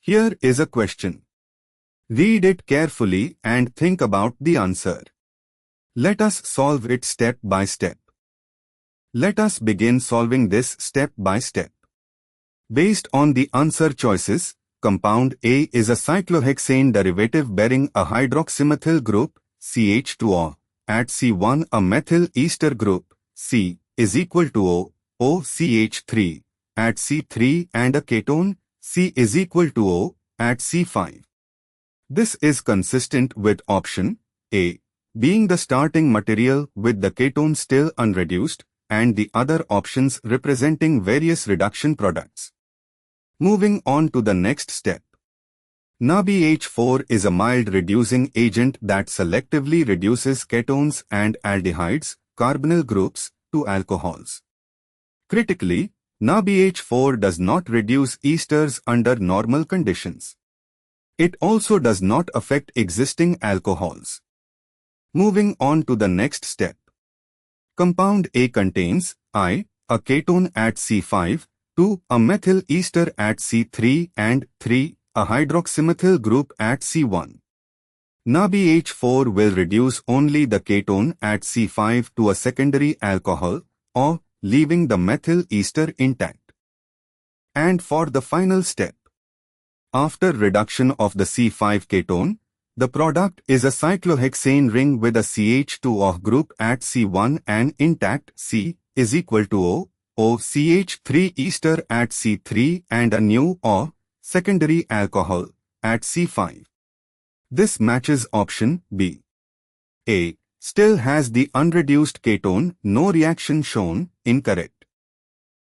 Here is a question. Read it carefully and think about the answer. Let us solve it step by step. Let us begin solving this step by step. Based on the answer choices, compound A is a cyclohexane derivative bearing a hydroxymethyl group, CH2O. At C1 a methyl ester group, C, is equal to O, OCH3. At C3 and a ketone, C is equal to O, at C5. This is consistent with option A, being the starting material with the ketone still unreduced, and the other options representing various reduction products. Moving on to the next step. NaBH4 is a mild reducing agent that selectively reduces ketones and aldehydes, carbonyl groups, to alcohols. Critically, NaBH4 does not reduce esters under normal conditions. It also does not affect existing alcohols. Moving on to the next step. Compound A contains I, a ketone at C5, 2, a methyl ester at C3 and 3, a hydroxymethyl group at C1. NaBH4 will reduce only the ketone at C5 to a secondary alcohol, or leaving the methyl ester intact. And for the final step. After reduction of the C5 ketone, the product is a cyclohexane ring with a CH2O group at C1 and intact C is equal to O, OCH3 ester at C3 and a new O, secondary alcohol, at C5. This matches option B. A, still has the unreduced ketone, no reaction shown, incorrect.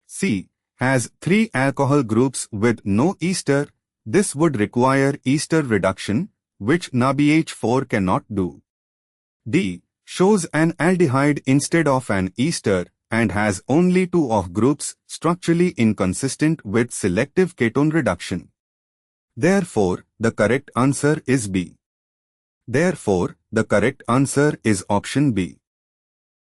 C, has 3 alcohol groups with no ester, this would require ester reduction, which NaBH4 cannot do. D, shows an aldehyde instead of an ester, and has only 2 OH groups, structurally inconsistent with selective ketone reduction. Therefore, the correct answer is B. Therefore, the correct answer is option B.